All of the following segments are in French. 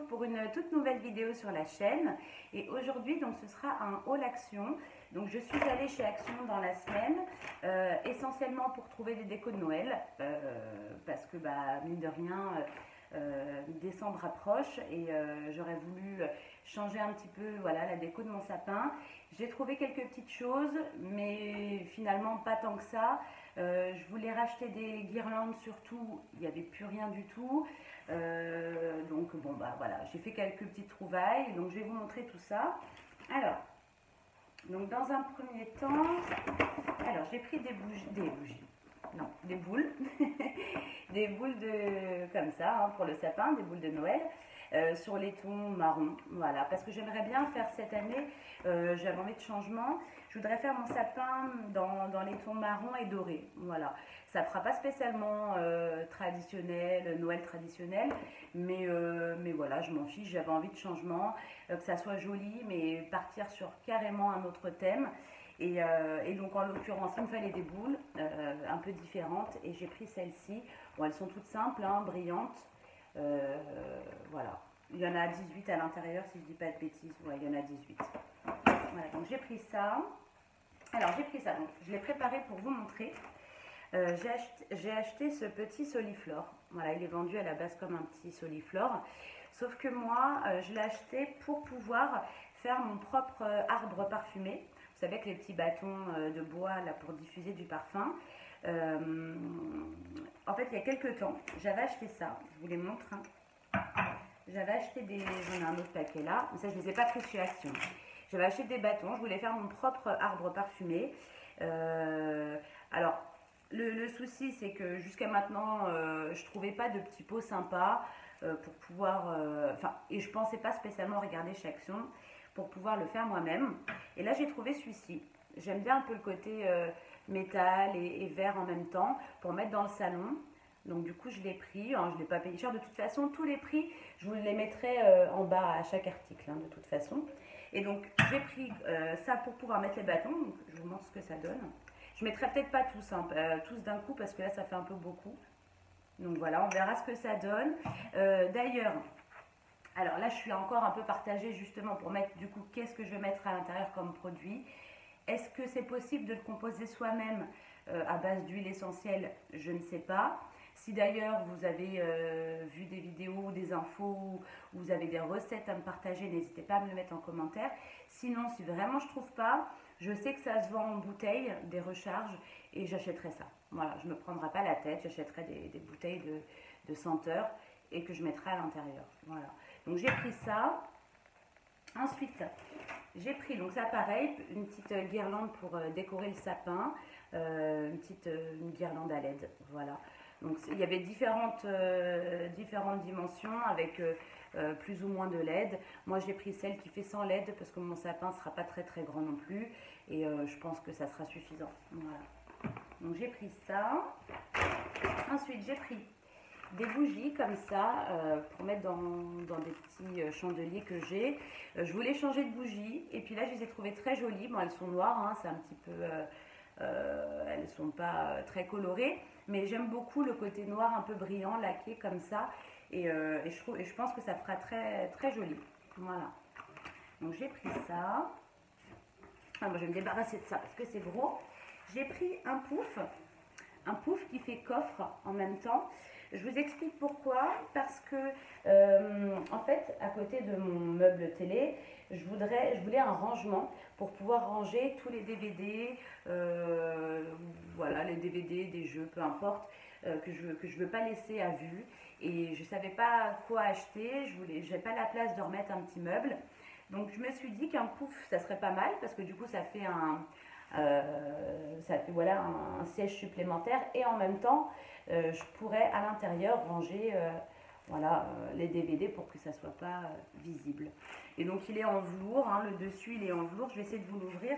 pour une toute nouvelle vidéo sur la chaîne. Et aujourd'hui, donc, ce sera un haul Action. Donc, je suis allée chez Action dans la semaine, essentiellement pour trouver des décos de Noël, parce que, mine de rien, décembre approche et j'aurais voulu changer un petit peu, voilà, la déco de mon sapin. J'ai trouvé quelques petites choses, mais finalement pas tant que ça. Je voulais racheter des guirlandes, surtout il n'y avait plus rien du tout. Donc bon, voilà, j'ai fait quelques petites trouvailles, donc je vais vous montrer tout ça. Alors, donc dans un premier temps, alors j'ai pris des boules, des boules comme ça, hein, pour le sapin, des boules de Noël. Sur les tons marron, voilà, parce que j'aimerais bien faire cette année, j'avais envie de changement, je voudrais faire mon sapin dans les tons marron et doré, voilà. Ça fera pas spécialement traditionnel, Noël traditionnel, mais voilà, je m'en fiche, j'avais envie de changement, que ça soit joli, mais partir sur carrément un autre thème. Et donc en l'occurrence, il me fallait des boules un peu différentes, et j'ai pris celles-ci. Bon, elles sont toutes simples, hein, brillantes. Voilà, il y en a 18 à l'intérieur, si je dis pas de bêtises. Ouais, il y en a 18. Voilà, donc j'ai pris ça. Alors j'ai pris ça, donc je l'ai préparé pour vous montrer. J'ai acheté ce petit Soliflore. Voilà, il est vendu à la base comme un petit Soliflore. Sauf que moi, je l'ai acheté pour pouvoir faire mon propre arbre parfumé. Vous savez, avec les petits bâtons de bois là pour diffuser du parfum. En fait, il y a quelques temps, j'avais acheté ça, je vous les montre. Hein. J'avais acheté j'en ai un autre paquet là, mais ça je ne les ai pas pris chez Action. J'avais acheté des bâtons, je voulais faire mon propre arbre parfumé. Alors, le souci c'est que jusqu'à maintenant, je ne trouvais pas de petits pots sympas pour pouvoir, et je ne pensais pas spécialement regarder chez Action pour pouvoir le faire moi-même. Et là j'ai trouvé celui-ci. J'aime bien un peu le côté métal et vert en même temps pour mettre dans le salon. Donc du coup je l'ai pris, hein, je ne l'ai pas payé cher. De toute façon tous les prix je vous les mettrai en bas à chaque article, hein, de toute façon. Et donc j'ai pris ça pour pouvoir mettre les bâtons. Donc, je vous montre ce que ça donne. Je ne mettrai peut-être pas tous, hein, tous d'un coup parce que là ça fait un peu beaucoup. Donc voilà, on verra ce que ça donne. D'ailleurs, alors là je suis encore un peu partagée justement pour mettre du coup qu'est-ce que je vais mettre à l'intérieur comme produit. Est-ce que c'est possible de le composer soi-même à base d'huile essentielle? Je ne sais pas. Si d'ailleurs vous avez vu des vidéos, des infos, ou vous avez des recettes à me partager, n'hésitez pas à me le mettre en commentaire. Sinon, si vraiment je ne trouve pas, je sais que ça se vend en bouteilles, des recharges, et j'achèterai ça. Voilà, je ne me prendrai pas la tête, j'achèterai des bouteilles de senteur et que je mettrai à l'intérieur. Voilà. Donc j'ai pris ça. Ensuite, j'ai pris, donc ça pareil, une petite guirlande pour décorer le sapin, une guirlande à LED, voilà. Donc il y avait différentes dimensions avec plus ou moins de LED. Moi j'ai pris celle qui fait sans LED parce que mon sapin ne sera pas très très grand non plus et je pense que ça sera suffisant. Voilà. Donc j'ai pris ça. Ensuite j'ai pris des bougies comme ça pour mettre dans des petits chandeliers que j'ai. Je voulais changer de bougies et puis là je les ai trouvées très jolies. Bon, elles sont noires, hein, c'est un petit peu, elles ne sont pas très colorées, mais j'aime beaucoup le côté noir un peu brillant, laqué comme ça, et je pense que ça fera très très joli. Voilà. Donc j'ai pris ça. Ah, moi je vais me débarrasser de ça parce que c'est gros. J'ai pris un pouf qui fait coffre en même temps. Je vous explique pourquoi, parce que en fait, à côté de mon meuble télé, je voulais un rangement pour pouvoir ranger tous les DVD, voilà, les DVD, des jeux, peu importe, que je veux pas laisser à vue. Et je savais pas quoi acheter, j'ai pas la place de remettre un petit meuble. Donc je me suis dit qu'un pouf, ça serait pas mal, parce que du coup ça fait voilà, un siège supplémentaire et en même temps je pourrais à l'intérieur ranger voilà, les DVD pour que ça soit pas visible. Et donc il est en velours, hein, le dessus il est en velours. Je vais essayer de vous l'ouvrir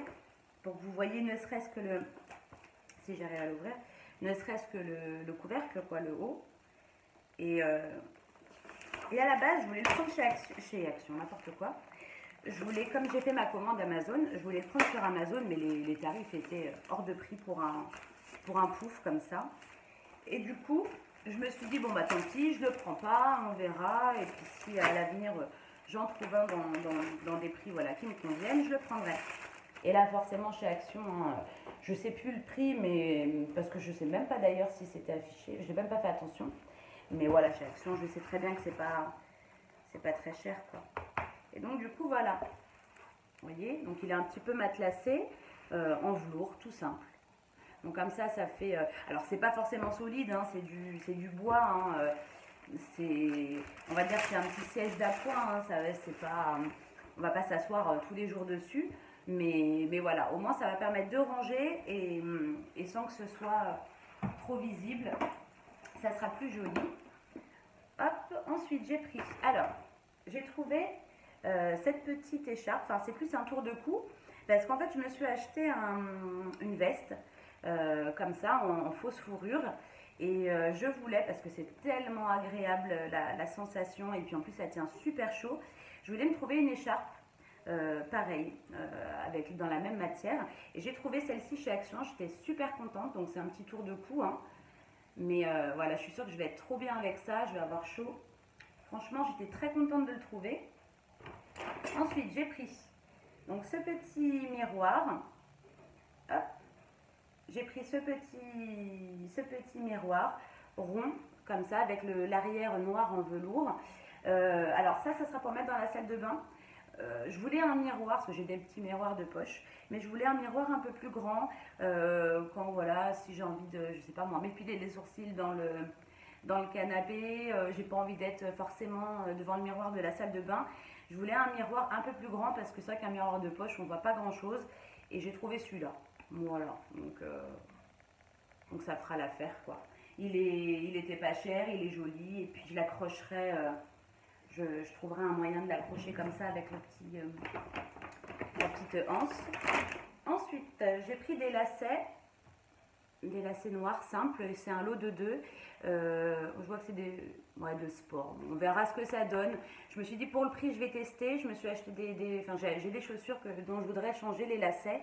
pour que vous voyez ne serait-ce que si j'arrive à l'ouvrir, ne serait-ce que le couvercle, quoi, le haut. Et à la base je voulais le prendre chez Action, n'importe quoi. Je voulais, comme j'ai fait ma commande Amazon, je voulais le prendre sur Amazon, mais les tarifs étaient hors de prix pour un pouf comme ça. Et du coup, je me suis dit, bon bah tant pis, je le prends pas, on verra. Et puis si à l'avenir, j'en trouve un dans des prix voilà, qui me conviennent, je le prendrai. Et là, forcément, chez Action, hein, je sais plus le prix, mais parce que je sais même pas d'ailleurs si c'était affiché. Je n'ai même pas fait attention. Mais voilà, chez Action, je sais très bien que c'est pas très cher, quoi. Et donc, du coup, voilà. Vous voyez, donc il est un petit peu matelassé, en velours, tout simple. Donc comme ça fait... alors, c'est pas forcément solide, hein, c'est du bois. Hein, on va dire que c'est un petit siège d'appoint. Hein, c'est pas, on va pas s'asseoir tous les jours dessus. Mais voilà, au moins ça va permettre de ranger et sans que ce soit trop visible, ça sera plus joli. Hop, ensuite j'ai pris, alors j'ai trouvé cette petite écharpe, enfin c'est plus un tour de cou, parce qu'en fait je me suis acheté une veste comme ça en fausse fourrure. Et je voulais, parce que c'est tellement agréable la sensation, et puis en plus ça tient super chaud, je voulais me trouver une écharpe pareil, dans la même matière. Et j'ai trouvé celle-ci chez Action, j'étais super contente, donc c'est un petit tour de cou. Hein. Mais voilà, je suis sûre que je vais être trop bien avec ça, je vais avoir chaud. Franchement, j'étais très contente de le trouver. Ensuite, j'ai pris donc ce petit miroir. Hop. J'ai pris ce petit miroir rond, comme ça, avec l'arrière noir en velours. Alors ça sera pour mettre dans la salle de bain. Je voulais un miroir, parce que j'ai des petits miroirs de poche, mais je voulais un miroir un peu plus grand, quand voilà, si j'ai envie de, je sais pas moi, m'épiler les sourcils dans le canapé, j'ai pas envie d'être forcément devant le miroir de la salle de bain. Je voulais un miroir un peu plus grand, parce que c'est vrai qu'un miroir de poche, on voit pas grand chose, et j'ai trouvé celui-là. Voilà, donc ça fera l'affaire, quoi. Il était pas cher, il est joli, et puis je l'accrocherai... je trouverai un moyen de l'accrocher comme ça avec la petite anse. Ensuite, j'ai pris des lacets noirs simples. C'est un lot de 2. Je vois que c'est de sport. On verra ce que ça donne. Je me suis dit, pour le prix, je vais tester. Je me suis acheté j'ai des chaussures dont je voudrais changer les lacets.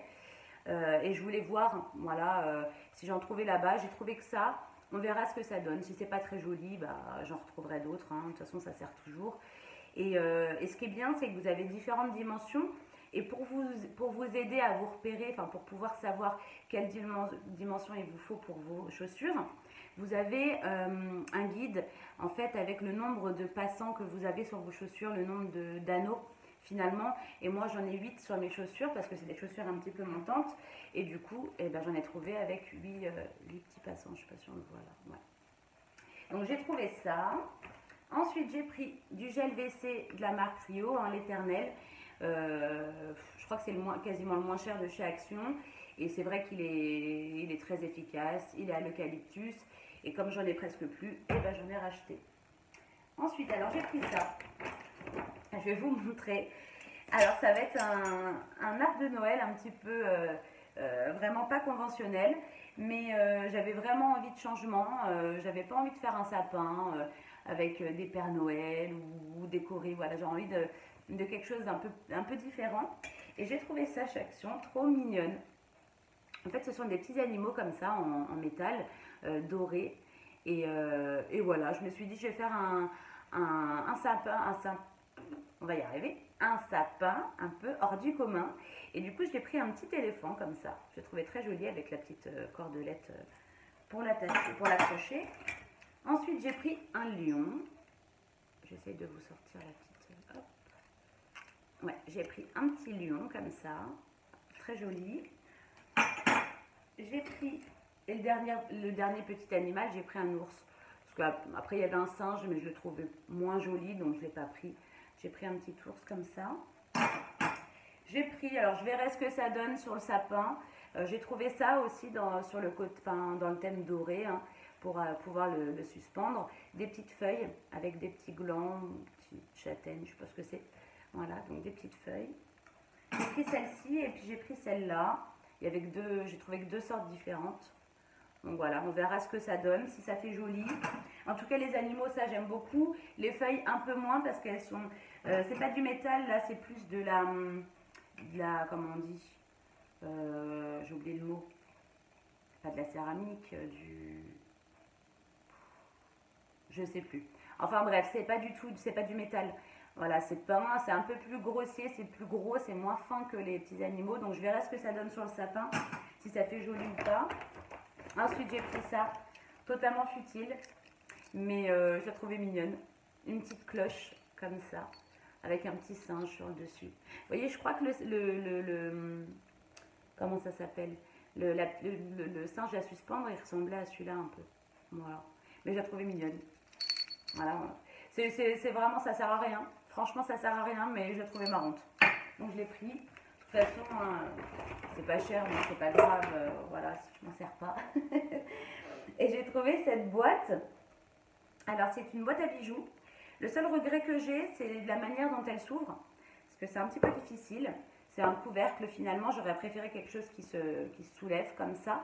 Et je voulais voir, voilà, si j'en trouvais là-bas. J'ai trouvé que ça. On verra ce que ça donne. Si c'est pas très joli, bah, j'en retrouverai d'autres. Hein. De toute façon, ça sert toujours. Et ce qui est bien, c'est que vous avez différentes dimensions. Et pour vous aider à vous repérer, enfin pour pouvoir savoir quelle dimension il vous faut pour vos chaussures, vous avez un guide en fait avec le nombre de passants que vous avez sur vos chaussures, le nombre d'anneaux finalement. Et moi j'en ai 8 sur mes chaussures parce que c'est des chaussures un petit peu montantes. Et du coup, eh ben, j'en ai trouvé avec 8 petits passants. Je ne sais pas si on le voit là. Ouais. Donc j'ai trouvé ça. Ensuite, j'ai pris du gel WC de la marque Trio, hein, l'Éternel. Je crois que c'est quasiment le moins cher de chez Action. Et c'est vrai qu'il est très efficace. Il est à l'eucalyptus. Et comme j'en ai presque plus, eh ben, j'en ai racheté. Ensuite, alors j'ai pris ça. Je vais vous montrer. Alors, ça va être un arbre de Noël un petit peu vraiment pas conventionnel. Mais j'avais vraiment envie de changement. J'avais pas envie de faire un sapin avec des Pères Noël ou décoré. Voilà, j'ai envie de quelque chose d'un peu différent. Et j'ai trouvé ça chez Action trop mignonne. En fait, ce sont des petits animaux comme ça en métal doré. Et voilà, je me suis dit, je vais faire un sapin, on va y arriver, un sapin un peu hors du commun. Et du coup, j'ai pris un petit éléphant comme ça. Je l'ai trouvé très joli avec la petite cordelette pour l'accrocher. Ensuite, j'ai pris un lion. J'essaye de vous sortir la petite... Hop. Ouais, j'ai pris un petit lion comme ça. Très joli. J'ai pris... Et le dernier petit animal, j'ai pris un ours. Parce qu'après, il y avait un singe, mais je le trouvais moins joli, donc je ne l'ai pas pris. J'ai pris un petit ours comme ça. J'ai pris... Alors, je verrai ce que ça donne sur le sapin. J'ai trouvé ça aussi dans le thème doré, hein, pour pouvoir le suspendre. Des petites feuilles avec des petits glands, petites châtaignes, je ne sais pas ce que c'est. Voilà, donc des petites feuilles. J'ai pris celle-ci et puis j'ai pris celle-là. J'ai trouvé que 2 sortes différentes. Donc voilà, on verra ce que ça donne, si ça fait joli. En tout cas, les animaux, ça j'aime beaucoup. Les feuilles, un peu moins parce qu'elles sont... c'est pas du métal, là, c'est plus de la... Comment on dit j'ai oublié le mot. Pas de la céramique, je sais plus. Enfin bref, c'est pas du tout, c'est pas du métal. Voilà, c'est peint, c'est un peu plus grossier, c'est plus gros, c'est moins fin que les petits animaux. Donc je verrai ce que ça donne sur le sapin, si ça fait joli ou pas. Ensuite j'ai pris ça, totalement futile, mais je la trouvais mignonne. Une petite cloche comme ça, avec un petit singe sur le dessus. Vous voyez, je crois que comment ça s'appelle, le singe à suspendre, il ressemblait à celui-là un peu. Voilà, mais je la trouvais mignonne. Voilà, c'est vraiment, ça sert à rien. Franchement, ça sert à rien, mais je la trouvais marrante. Donc je l'ai pris. De toute façon, c'est pas cher, mais c'est pas grave. Voilà, si je m'en sers pas. Et j'ai trouvé cette boîte. Alors, c'est une boîte à bijoux. Le seul regret que j'ai, c'est de la manière dont elle s'ouvre. Parce que c'est un petit peu difficile. C'est un couvercle, finalement. J'aurais préféré quelque chose qui se soulève comme ça.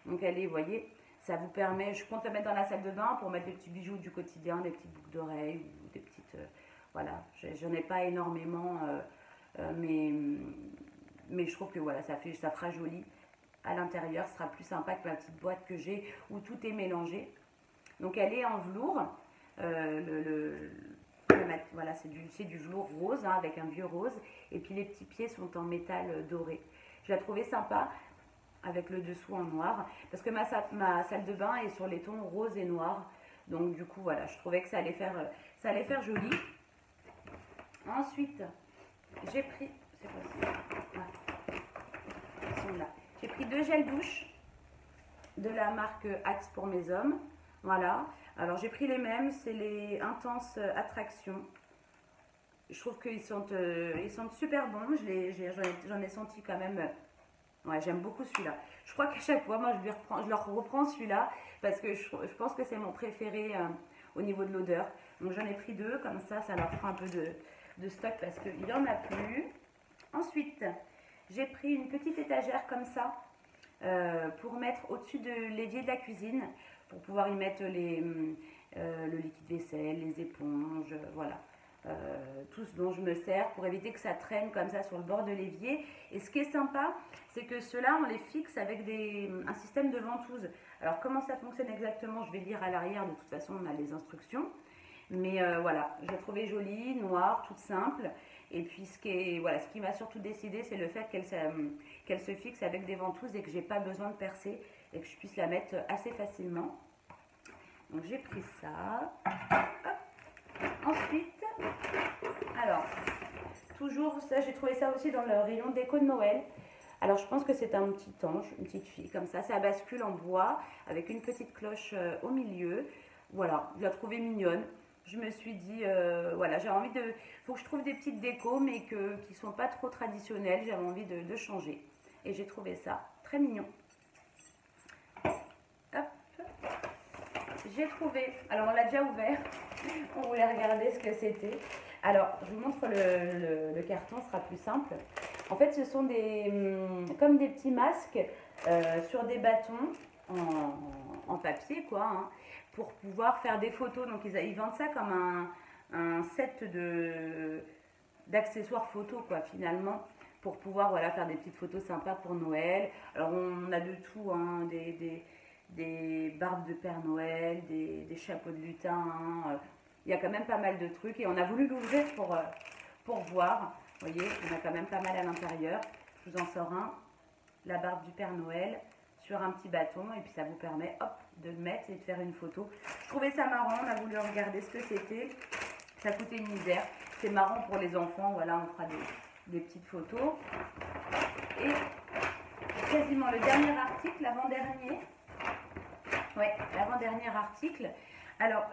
Donc, elle est, vous voyez, ça vous permet, je compte la mettre dans la salle de bain pour mettre des petits bijoux du quotidien, des petites boucles d'oreilles ou des petites, voilà, j'en ai pas énormément, mais je trouve que voilà, ça fera joli à l'intérieur, ce sera plus sympa que ma petite boîte que j'ai où tout est mélangé. Donc elle est en velours, voilà, c'est du velours rose, hein, avec un vieux rose, et puis les petits pieds sont en métal doré. Je la trouvais sympa, avec le dessous en noir, parce que ma salle de bain est sur les tons rose et noir, donc du coup voilà, je trouvais que ça allait faire joli. Ensuite j'ai pris, c'est quoi ça? Ils sont là. J'ai pris 2 gels douche de la marque Axe pour mes hommes, voilà. Alors j'ai pris les mêmes, c'est les Intense Attraction. Je trouve qu'ils sentent super bons, j'en ai senti quand même. Ouais, j'aime beaucoup celui-là. Je crois qu'à chaque fois, moi, je leur reprends celui-là parce que je pense que c'est mon préféré au niveau de l'odeur. Donc, j'en ai pris 2, comme ça leur fera un peu de stock parce qu'il n'y en a plus. Ensuite, j'ai pris une petite étagère comme ça pour mettre au-dessus de l'évier de la cuisine pour pouvoir y mettre le liquide vaisselle, les éponges, voilà. Tout ce dont je me sers pour éviter que ça traîne comme ça sur le bord de l'évier. Et ce qui est sympa, c'est que ceux-là, on les fixe avec un système de ventouse. Alors comment ça fonctionne exactement, je vais lire à l'arrière, de toute façon on a les instructions. Mais voilà, je l'ai trouvé jolie, noire, toute simple. Et puis ce qui m'a surtout décidé, c'est le fait qu'elle se fixe avec des ventouses et que j'ai pas besoin de percer et que je puisse la mettre assez facilement. Donc j'ai pris ça. Hop. Ensuite, alors, toujours, ça j'ai trouvé ça aussi dans le rayon déco de Noël. Alors je pense que c'est un petit ange, une petite fille comme ça bascule en bois avec une petite cloche au milieu. Voilà, je la trouvais mignonne. Je me suis dit, voilà, j'ai envie de... faut que je trouve des petites décos mais qui ne sont pas trop traditionnelles. J'avais envie de changer. Et j'ai trouvé ça très mignon. Hop. J'ai trouvé, alors on l'a déjà ouvert, on voulait regarder ce que c'était. Alors je vous montre le carton, ce sera plus simple. En fait ce sont comme des petits masques sur des bâtons en papier quoi, hein, pour pouvoir faire des photos. Donc ils vendent ça comme un set d'accessoires photos quoi finalement, pour pouvoir voilà, faire des petites photos sympas pour Noël. Alors on a de tout, hein, des barbes de Père Noël, des chapeaux de lutin, hein. Il y a quand même pas mal de trucs et on a voulu l'ouvrir pour voir. Vous voyez, on a quand même pas mal à l'intérieur. Je vous en sors un, la barbe du Père Noël sur un petit bâton et puis ça vous permet hop, de le mettre et de faire une photo. Je trouvais ça marrant, on a voulu regarder ce que c'était. Ça coûtait une misère. C'est marrant pour les enfants, voilà, on fera des petites photos. Et quasiment le dernier article, l'avant-dernier. Ouais, l'avant-dernier article. Alors,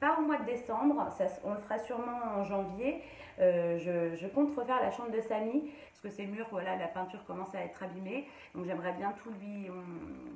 pas au mois de décembre, on le fera sûrement en janvier. Je compte refaire la chambre de Samy, parce que ces murs, voilà, la peinture commence à être abîmée. Donc j'aimerais bien tout lui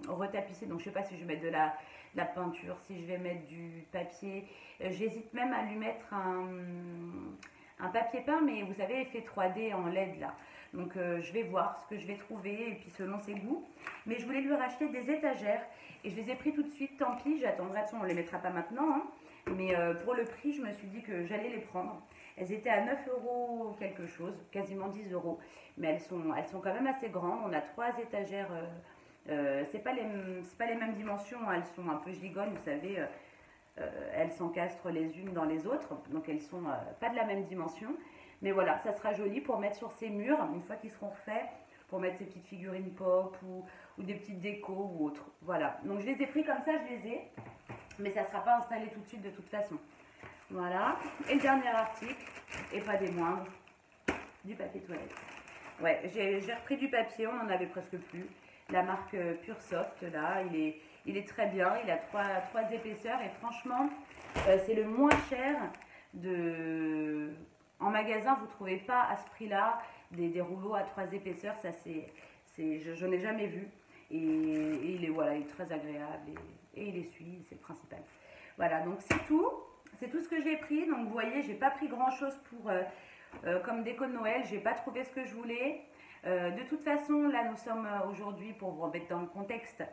retapisser. Donc je ne sais pas si je vais mettre de la peinture, si je vais mettre du papier. J'hésite même à lui mettre un papier peint, mais vous savez, effet 3D en LED là. Donc je vais voir ce que je vais trouver et puis selon ses goûts. Mais je voulais lui racheter des étagères et je les ai pris tout de suite, tant pis, j'attendrai, on ne les mettra pas maintenant. Hein. Mais pour le prix, je me suis dit que j'allais les prendre. Elles étaient à 9 € quelque chose, quasiment 10 €. Mais elles sont quand même assez grandes. On a 3 étagères, c'est pas les mêmes dimensions, elles sont un peu gigognes, vous savez. elles s'encastrent les unes dans les autres, donc elles sont pas de la même dimension. Mais voilà, ça sera joli pour mettre sur ces murs, une fois qu'ils seront refaits, pour mettre ces petites figurines pop ou des petites décos ou autres. Voilà, donc je les ai pris comme ça, je les ai, mais ça ne sera pas installé tout de suite de toute façon. Voilà, et le dernier article, et pas des moindres, du papier toilette. Ouais, j'ai repris du papier, on n'en avait presque plus. La marque Pure Soft, là, il est très bien, il a trois épaisseurs et franchement, c'est le moins cher de... En magasin, vous ne trouvez pas à ce prix-là des rouleaux à 3 épaisseurs, ça je n'ai jamais vu. Et il est, voilà, il est très agréable et il essuie, c'est le principal. Voilà, donc c'est tout ce que j'ai pris. Donc vous voyez, j'ai pas pris grand-chose pour comme déco de Noël, j'ai pas trouvé ce que je voulais. De toute façon, là nous sommes aujourd'hui, pour vous remettre dans le contexte,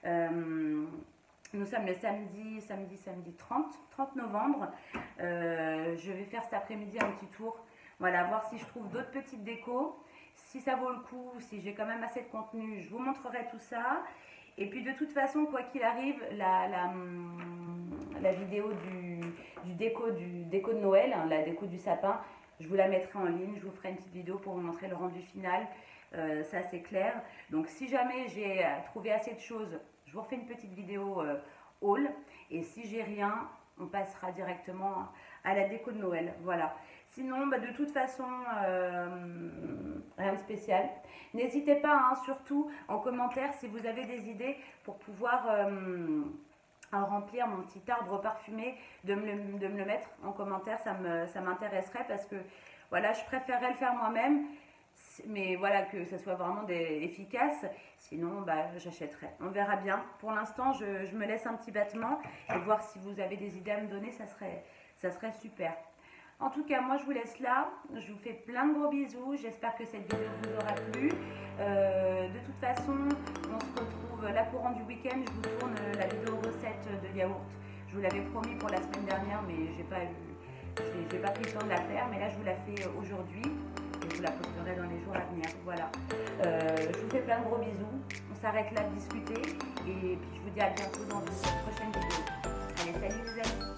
nous sommes le samedi 30 novembre. Je vais faire cet après-midi un petit tour. Voilà, voir si je trouve d'autres petites décos. Si ça vaut le coup, si j'ai quand même assez de contenu, je vous montrerai tout ça. Et puis de toute façon, quoi qu'il arrive, la vidéo du déco de Noël, hein, la déco du sapin, je vous la mettrai en ligne. Je vous ferai une petite vidéo pour vous montrer le rendu final. Ça c'est clair. Donc si jamais j'ai trouvé assez de choses, je vous refais une petite vidéo haul. Et si j'ai rien, on passera directement à la déco de Noël. Voilà. Sinon, bah, de toute façon, rien de spécial. N'hésitez pas, hein, surtout en commentaire, si vous avez des idées pour pouvoir remplir mon petit arbre parfumé, de me le mettre en commentaire. Ça m'intéresserait parce que voilà, je préférerais le faire moi-même. Mais voilà, que ça soit vraiment efficace. Sinon, bah, j'achèterai. On verra bien. Pour l'instant, je me laisse un petit battement. Et voir si vous avez des idées à me donner, ça serait super. En tout cas, moi, je vous laisse là. Je vous fais plein de gros bisous. J'espère que cette vidéo vous aura plu. De toute façon, on se retrouve là courant du week-end. Je vous tourne la vidéo recette de yaourt. Je vous l'avais promis pour la semaine dernière, mais j'ai pas pris le temps de la faire. Mais là, je vous la fais aujourd'hui. Je vous la posterai dans les jours à venir. Voilà. Je vous fais plein de gros bisous. On s'arrête là de discuter. Et puis je vous dis à bientôt dans une prochaine vidéo. Allez, salut les amis.